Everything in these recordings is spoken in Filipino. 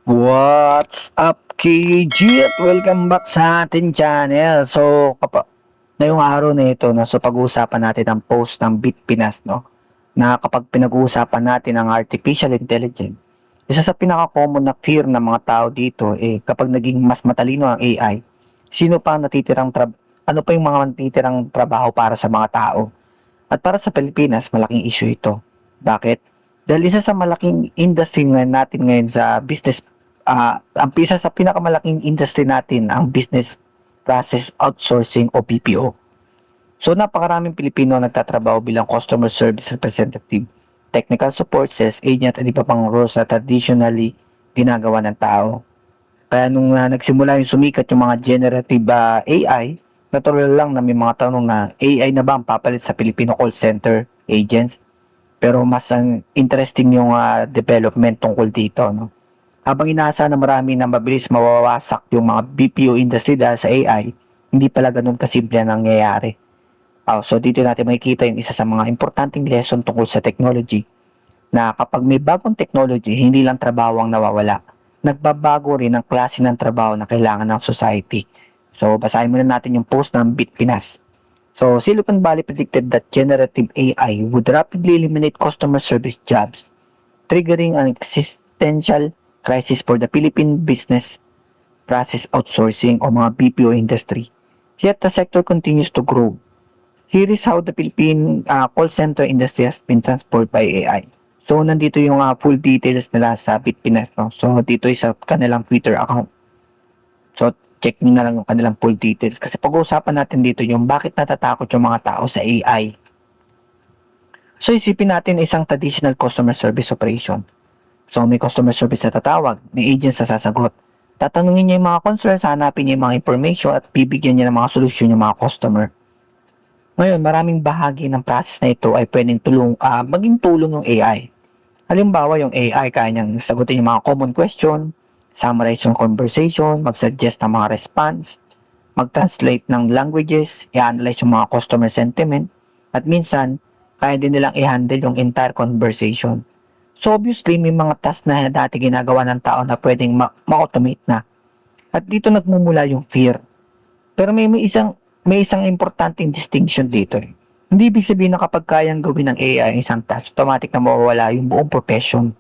What's up, KG? At welcome back sa ating channel. So, ngayong araw na ito, no, so pag-uusapan natin ang post ng Bitpinas, no, na kapag pinag-uusapan natin ang artificial intelligence, isa sa pinaka-common na fear ng mga tao dito, kapag naging mas matalino ang AI, ano pa yung mga natitirang trabaho para sa mga tao? At para sa Pilipinas, malaking issue ito. Bakit? Dahil isa sa malaking industry natin ngayon sa business, ang isa sa pinakamalaking industry natin, ang business process outsourcing o BPO. So napakaraming Pilipino nagtatrabaho bilang customer service representative, technical support, sales agent at iba pang roles na traditionally ginagawa ng tao. Kaya nung nagsimula yung sumikat yung mga generative AI, natural lang na may mga tanong na AI na ba ang papalit sa Filipino call center agents? Pero mas interesting yung development tungkol dito, no? Habang inaasa na marami na mabilis mawawasak yung mga BPO industry dahil sa AI, hindi pala ganun kasimple ang nangyayari. So dito natin makikita yung isa sa mga importanteng lesson tungkol sa technology, na kapag may bagong technology, hindi lang trabaho ang nawawala. Nagbabago rin ang klase ng trabaho na kailangan ng society. So basahin muna natin yung post ng Bitpinas. So, Silicon Valley predicted that generative AI would rapidly eliminate customer service jobs, triggering an existential crisis for the Philippine business process outsourcing o mga BPO industry. Yet the sector continues to grow. Here is how the Philippine call center industry has been transformed by AI. So, nandito yung full details nila sa Bitpinas. No? So, dito is sa kanilang Twitter account. So, check nyo na lang yung kanilang full details. Kasi pag-uusapan natin dito yung bakit natatakot yung mga tao sa AI. So, isipin natin isang traditional customer service operation. So, may customer service na tatawag, may agent na sasagot. Tatanungin niya yung mga concerns, hanapin niya yung mga information at bibigyan niya ng mga solusyon yung mga customer. Ngayon, maraming bahagi ng process na ito ay pwedeng maging tulong yung AI. Halimbawa, yung AI kaya niyang sagutin yung mga common question, summarize yung conversation, mag-suggest ng mga response, mag-translate ng languages, i-analyze yung mga customer sentiment, at minsan, kaya din nilang i-handle yung entire conversation. So obviously, may mga tasks na dati ginagawa ng tao na pwedeng ma-automate na. At dito nagmumula yung fear. Pero may isang importanteng distinction dito. Hindi ibig sabihin na kapag kayang gawin ng AI ang isang task, automatic na mawawala yung buong profession.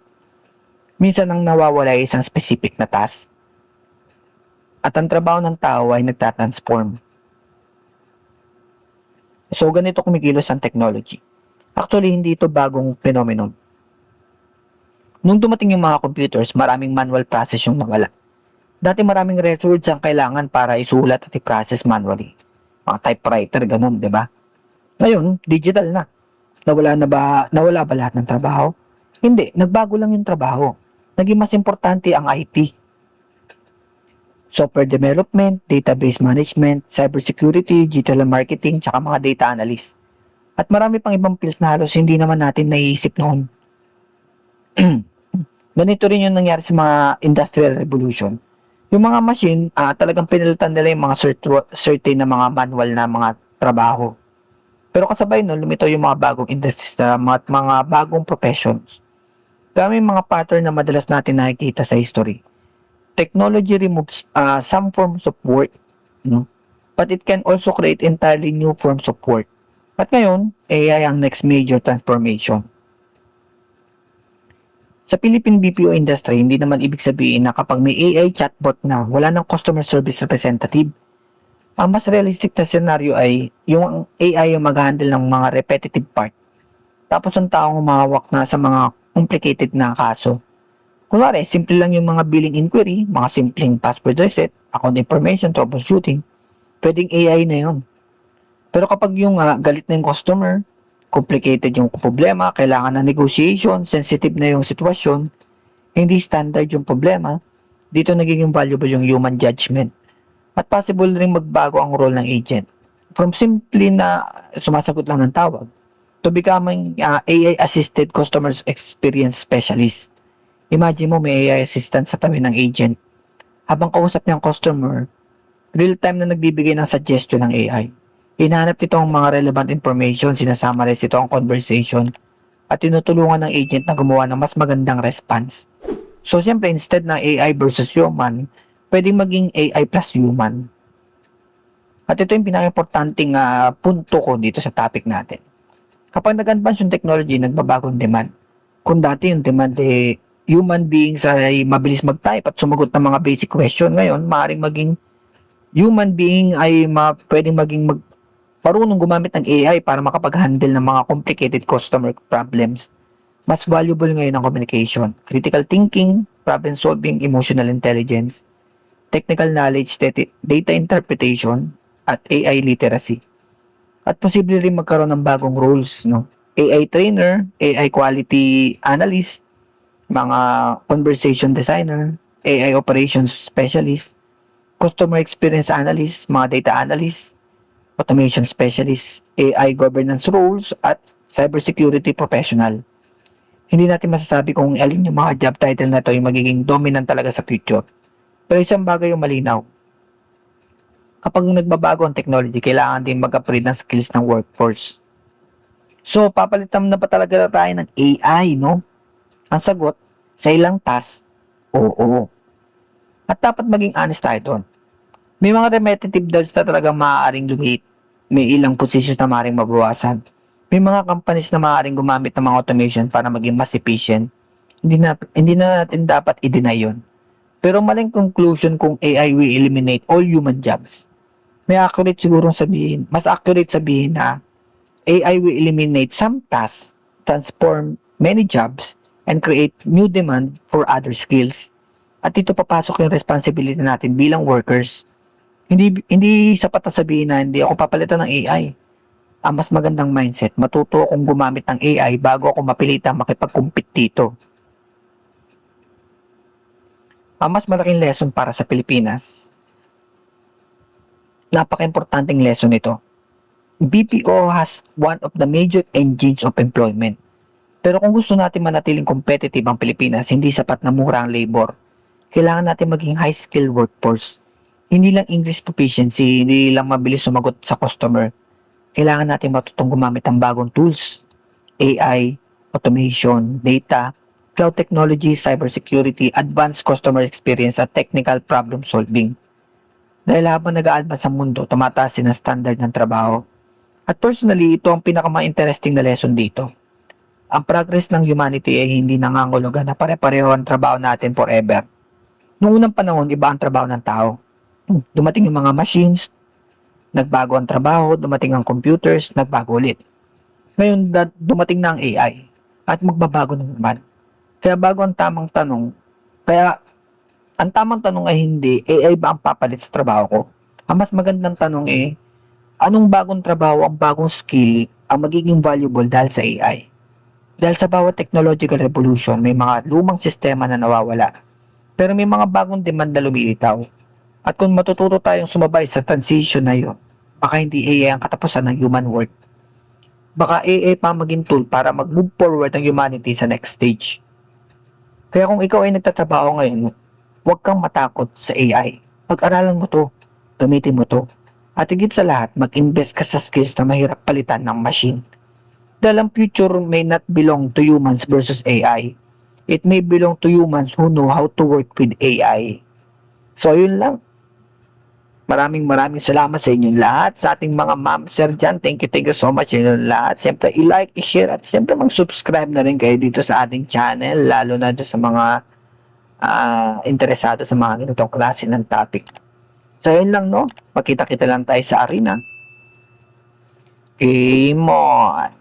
Minsan ang nawawala ay isang specific na task. At ang trabaho ng tao ay nagtatransform. So ganito kumikilos ang technology. Actually, hindi ito bagong phenomenon. Nung dumating yung mga computers, maraming manual process yung nawala. Dati maraming records ang kailangan para isulat at i-process manually. Mga typewriter, ganun, di ba? Ngayon, digital na. Nawala ba lahat ng trabaho? Hindi, nagbago lang yung trabaho. Naging mas importante ang IT. Software development, database management, cybersecurity, digital marketing, tsaka mga data analyst. At marami pang ibang fields na halos hindi naman natin naiisip noon. Ganito rin yung nangyari sa mga industrial revolution. Yung mga machine, talagang pinalitan nila yung mga certain na mga manual na mga trabaho. Pero kasabay nun, lumitaw yung mga bagong industries na mga bagong professions. Kaya may mga pattern na madalas natin nakikita sa history. Technology removes some forms of work, no? But it can also create entirely new forms of work. At ngayon, AI ang next major transformation. Sa Philippine BPO industry, hindi naman ibig sabihin na kapag may AI chatbot na, wala ng customer service representative. Ang mas realistic na scenario ay yung AI yung mag-handle ng mga repetitive part. Tapos ang taong humahawak na sa mga complicated na kaso. Kunwari, simple lang yung mga billing inquiry, mga simpleng password reset, account information, troubleshooting. Pwedeng AI na yun. Pero kapag yung galit na yung customer, complicated yung problema, kailangan na negotiation, sensitive na yung sitwasyon, hindi standard yung problema, dito nagiging valuable yung human judgment. At possible rin magbago ang role ng agent. From simply na sumasagot lang ng tawag, to becoming AI-assisted customer experience specialist. Imagine mo may AI assistant sa tabi ng agent. Habang kausap niya ang customer, real-time na nagbibigay ng suggestion ng AI. Hinahanap nito ang mga relevant information, sinasummarize ito ang conversation, at tinutulungan ng agent na gumawa ng mas magandang response. So, siyempre, instead na AI versus human, pwedeng maging AI plus human. At ito yung pinaka-importanting punto ko dito sa topic natin. Kapag nag-advance yung technology, nagbabago yung demand. Kung dati yung demand human beings ay mabilis mag-type at sumagot ng mga basic question, ngayon maaaring maging human being ay pwedeng maging marunong gumamit ng AI para makapag-handle ng mga complicated customer problems. Mas valuable ngayon ang communication, critical thinking, problem solving, emotional intelligence, technical knowledge, data interpretation, at AI literacy. At posible rin magkaroon ng bagong roles, no? AI trainer, AI quality analyst, mga conversation designer, AI operations specialist, customer experience analyst, mga data analyst, automation specialist, AI governance roles, at cybersecurity professional. Hindi natin masasabi kung alin yung mga job title na to yung magiging dominant talaga sa future. Pero isang bagay yung malinaw. Kapag nagbabago ang technology, kailangan din mag-upgrade ng skills ng workforce. So, papalitan na ba talaga tayo ng AI, no? Ang sagot, sa ilang task, oo. At dapat maging honest tayo doon. May mga repetitive jobs na talagang maaaring lumiit. May ilang positions na maaaring mabawasan. May mga companies na maaaring gumamit ng mga automation para maging mas efficient. Hindi na natin dapat i-deny yun. Pero maling conclusion kung AI will eliminate all human jobs. Mas accurate sabihin na AI will eliminate some tasks, transform many jobs, and create new demand for other skills. At dito papasok yung responsibility natin bilang workers. Hindi sapat na sabihin na hindi ako papalitan ng AI. Ang mas magandang mindset, matuto akong gumamit ng AI bago ako mapilitang makipag-compete dito. Ang mas malaking lesson para sa Pilipinas, napaka-importanting lesson ito. BPO has one of the major engines of employment. Pero kung gusto natin manatiling competitive ang Pilipinas, hindi sapat na mura ang labor. Kailangan natin maging high-skilled workforce. Hindi lang English proficiency, hindi lang mabilis sumagot sa customer. Kailangan natin matutong gumamit ng bagong tools, AI, automation, data, cloud technology, cybersecurity, advanced customer experience, at technical problem solving. Dahil habang nag-a-advance ang mundo, tumataas din ang standard ng trabaho. At personally, ito ang pinaka-interesting na lesson dito. Ang progress ng humanity ay hindi nangangulugan na pare-pareho ang trabaho natin forever. Noong unang panahon, iba ang trabaho ng tao. Dumating yung mga machines, nagbago ang trabaho, dumating ang computers, nagbago ulit. Ngayon, dumating na ang AI at magbabago na naman. Ang tamang tanong ay hindi, AI ba ang papalit sa trabaho ko? Ang mas magandang tanong anong bagong trabaho, ang bagong skill ang magiging valuable dahil sa AI? Dahil sa bawat technological revolution, may mga lumang sistema na nawawala. Pero may mga bagong demand na lumilitaw. At kung matututo tayong sumabay sa transition na yun, baka hindi AI ang katapusan ng human work. Baka AI pa maging tool para mag-move forward ang humanity sa next stage. Kaya kung ikaw ay nagtatrabaho ngayon, huwag kang matakot sa AI. Pag-aralan mo to, gamitin mo to. At higit sa lahat, mag-invest ka sa skills na mahirap palitan ng machine. Dahil ang future may not belong to humans versus AI. It may belong to humans who know how to work with AI. So, yun lang. Maraming salamat sa inyong lahat. Sa ating mga ma'am, sir dyan, thank you so much sa inyong lahat. Siyempre, i-like, i-share, at siyempre mag-subscribe na rin kayo dito sa ating channel, lalo na doon sa mga interesado sa mga ganitong klase ng topic. So, yun lang, no? Magkita-kita lang tayo sa arena. Game on!